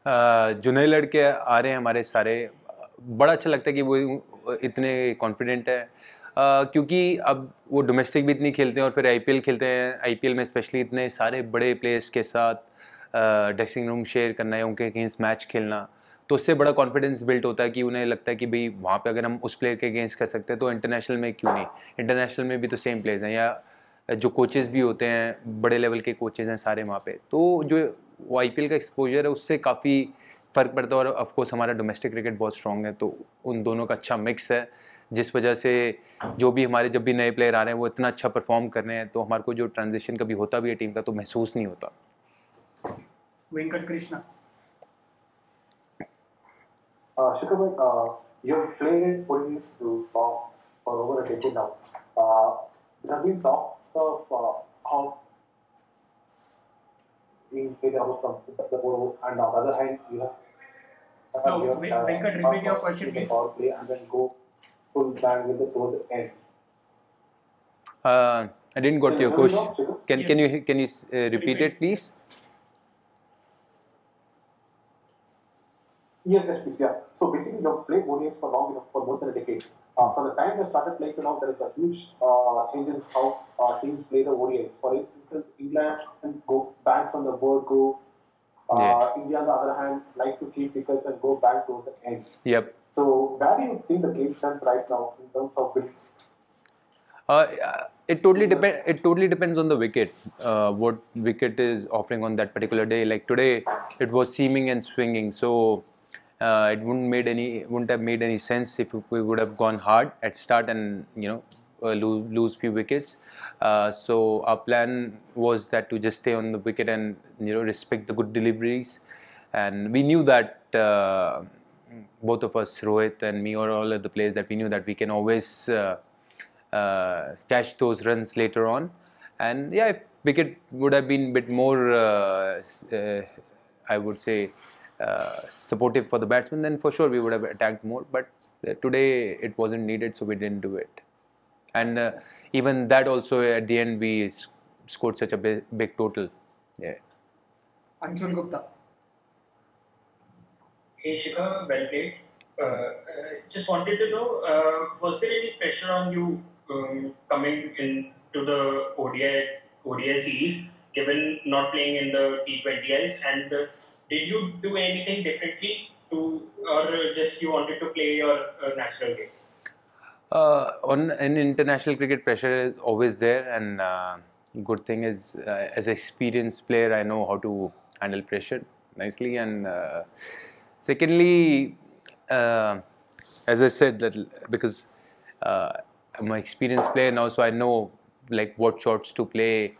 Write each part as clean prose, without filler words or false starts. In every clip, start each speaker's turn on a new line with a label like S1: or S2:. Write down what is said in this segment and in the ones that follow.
S1: जो नए लड़के आ रहे हैं हमारे सारे, बड़ा अच्छा लगता है कि वो इतने कॉन्फिडेंट है, क्योंकि अब वो डोमेस्टिक भी इतनी खेलते हैं और फिर आईपीएल खेलते हैं। आईपीएल में स्पेशली इतने सारे बड़े प्लेयर्स के साथ ड्रेसिंग रूम शेयर करना है, उनके अगेंस्ट मैच खेलना, तो उससे बड़ा कॉन्फिडेंस बिल्ट होता है कि उन्हें लगता है कि भाई वहाँ पे अगर हम उस प्लेयर के अगेंस्ट कर सकते हैं तो इंटरनेशनल में क्यों नहीं। इंटरनेशनल में भी तो सेम प्लेयर्स हैं, या जो कोचेस भी होते हैं बड़े लेवल के कोचेस हैं सारे वहाँ पे, तो जो वो आईपीएल का एक्सपोजर है उससे काफ़ी फ़र्क पड़ता है। और ऑफ कोर्स हमारा डोमेस्टिक क्रिकेट बहुत स्ट्रॉन्ग है, तो उन दोनों का अच्छा मिक्स है, जिस वजह से जो भी हमारे जब भी नए प्लेयर आ रहे हैं वो इतना अच्छा परफॉर्म कर रहे हैं, तो हमारे को जो ट्रांजिशन कभी होता भी है टीम का तो महसूस नहीं होता।
S2: Venkat Krishna.
S3: Shikhar, you've played police for over a decade now. There have been talks of how being played out from the ball, and on the other hand, you have
S2: No, Venkat, repeat your question, please.
S3: Power play and then go full bang with the towards the end.
S1: I didn't got your question. Can you repeat it, please?
S3: Yes, please. Yeah. So basically, you've played ODIs for long enough, for more than a decade. From the time you started playing to now, there is a huge change in how teams play the ODIs. For instance, England go back from the word go. India, on the other hand, like to keep wickets and go back towards the end.
S1: Yep.
S3: So where do you think the game stands right now in terms of winning?
S1: It totally depends on the wicket. What wicket is offering on that particular day. Like today, it was seaming and swinging, so it wouldn't have made any sense if we would have gone hard at start and lose few wickets. So our plan was that to just stay on the wicket and respect the good deliveries, and we knew that. Both of us, Rohit and me, or all of the players, that we knew that we can always catch those runs later on. And yeah, if wicket would have been a bit more, I would say, supportive for the batsman, then for sure we would have attacked more. But today it wasn't needed, so we didn't do it. And even that also, at the end, we scored such a big total. Yeah.
S2: Anshul Gupta.
S4: Hey Shikhar, well played. Just wanted to know, was there any pressure on you coming into the ODI series, given not playing in the T20Is, and did you do anything differently or just you wanted to play your natural game?
S1: On an international cricket, pressure is always there, and good thing is, as an experienced player, I know how to handle pressure nicely. And secondly, as I said, that because I'm an experienced player now, so I know like what shots to play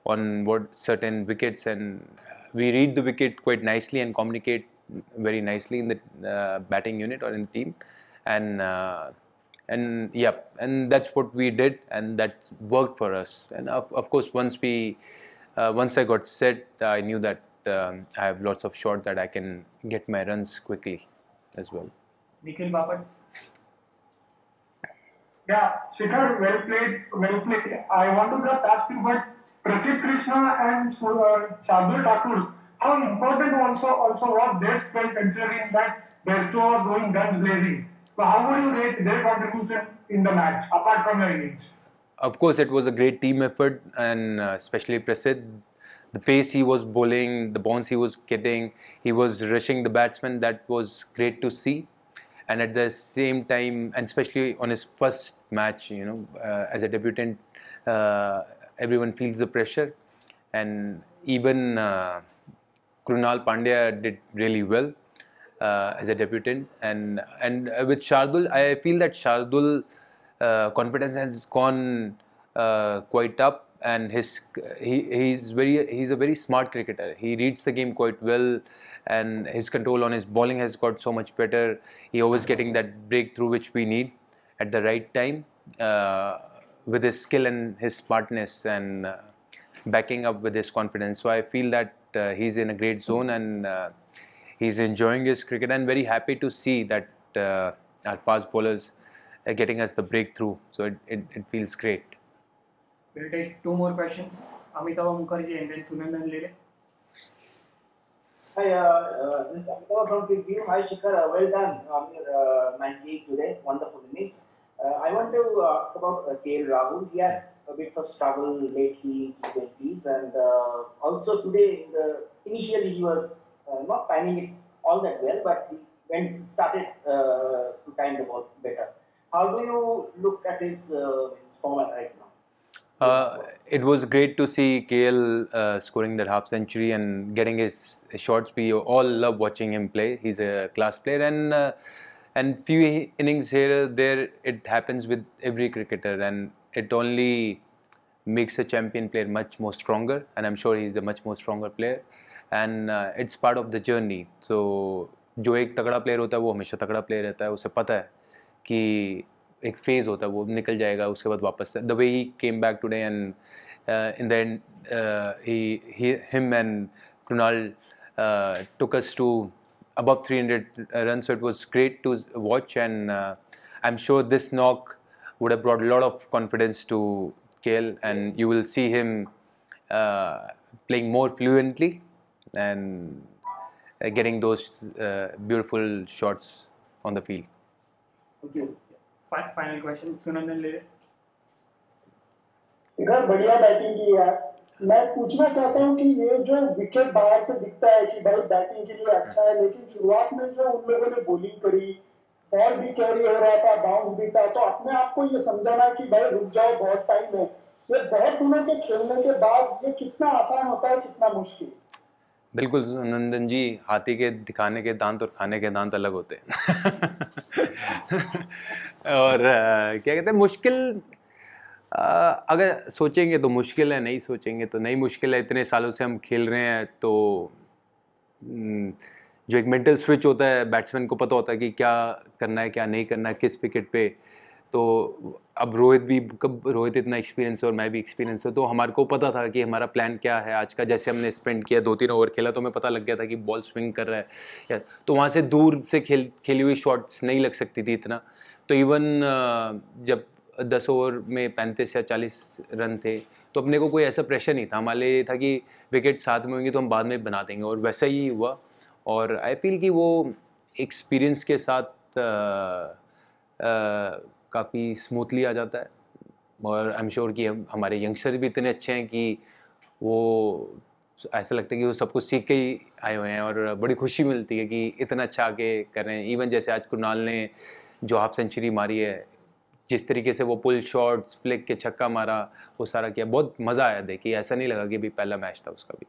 S1: on what certain wickets, and we read the wicket quite nicely and communicate very nicely in the batting unit or in the team, and yeah, and that's what we did, and that worked for us. And of course, once I got set, I knew that I have lots of shots that I can get my runs quickly as well.
S2: Nikhil Bapat.
S5: Yeah, Shikhar, well played, well played. I want to just ask you, but Prasidh Krishna and Shardul Thakur, how important also was their spell, considering that their show was going guns blazing. So how would you rate their contribution in the match, apart from their innings?
S1: Of course, it was a great team effort, and especially Prasidh, the pace he was bowling, the bounce he was getting, he was rushing the batsman. That was great to see. And at the same time, and especially on his first match, as a debutant, everyone feels the pressure. And even Krunal Pandya did really well as a debutant. And with Shardul, I feel that Shardul confidence has gone quite up, and he's a very smart cricketer. He reads the game quite well, and his control on his bowling has got so much better. He always getting that breakthrough which we need at the right time, with his skill and his smartness, and backing up with his confidence. So I feel that he's in a great zone, and he's enjoying his cricket, and very happy to see that our fast bowlers are getting us the breakthrough. So it feels great.
S2: We'll take two more questions. Amitabh Mukherjee and then Sunandan Lele.
S6: Hi, this is Amitabh from Quickview. Hi, Shikhar. Well done on your 98 today. Wonderful innings. I want to ask about KL Rahul. He had a bit of struggle lately in T20s, and also today, initially he was not timing it all that well, but he started to time the ball better. How do you look at his format right now?
S1: It was great to see KL scoring that half century and getting his shots. We all love watching him play. He's a class player, and few innings here or there it happens with every cricketer, and it only makes a champion player much more stronger. And I'm sure he's a much more stronger player, and it's part of the journey. So जो एक तगड़ा player होता है वो हमेशा तगड़ा player रहता है. उसे पता है कि एक फेज होता है वो निकल जाएगा उसके बाद वापस से. The way he came back today and in the end him and Krunal took us to above 300 runs, so it was great to watch, and I'm sure this knock would have brought a lot of confidence to KL, and you will see him playing more fluently and getting those beautiful shots on the field.
S6: Thank you.
S2: Final question, Sunandan ले.
S5: इधर बढ़िया batting की यार. मैं पूछना चाहता हूँ कि ये जो विकेट बाहर से दिखता है कि भाई बैटिंग के लिए अच्छा है, लेकिन शुरुआत में जो उन लोगों ने बॉलिंग करी, बॉल भी कैरी हो रहा था, बाउंस भी था, तो अपने आप को ये समझाना कि भाई रुक जाओ, बहुत टाइम है. ये बहुत दिनों के खेलने के बाद ये कितना आसान होता है, कितना मुश्किल?
S1: बिल्कुल नंदन जी, हाथी के दिखाने के दांत और खाने के दांत अलग होते हैं. और क्या कहते हैं, मुश्किल अगर सोचेंगे तो मुश्किल है, नहीं सोचेंगे तो नहीं मुश्किल है. इतने सालों से हम खेल रहे हैं तो जो एक मेंटल स्विच होता है, बैट्समैन को पता होता है कि क्या करना है क्या नहीं करना है किस विकेट पे. तो अब रोहित इतना एक्सपीरियंस है और मैं भी एक्सपीरियंस हूँ, तो हमारे को पता था कि हमारा प्लान क्या है आज का. जैसे हमने स्प्रिंट किया, 2-3 ओवर खेला, तो हमें पता लग गया था कि बॉल स्विंग कर रहा है, तो वहाँ से दूर से खेली हुई शॉट्स नहीं लग सकती थी इतना. तो इवन जब 10 ओवर में 35 या 40 रन थे तो अपने को कोई ऐसा प्रेशर नहीं था. हमारे लिए था कि विकेट साथ में होंगी तो हम बाद में बना देंगे, और वैसा ही हुआ. और आई फील कि वो एक्सपीरियंस के साथ काफ़ी स्मूथली आ जाता है. और आई एम श्योर कि हमारे यंगस्टर भी इतने अच्छे हैं कि वो ऐसा लगता है कि वो सब कुछ सीख के ही आए हुए हैं, और बड़ी खुशी मिलती है कि इतना अच्छा आगे कर रहे हैं. इवन जैसे आज कुणाल ने जो हाफ सेंचुरी मारी है, जिस तरीके से वो पुल शॉट्स फ्लिक के छक्का मारा, वो सारा किया, बहुत मज़ा आया देखिए. ऐसा नहीं लगा कि भी पहला मैच था उसका भी.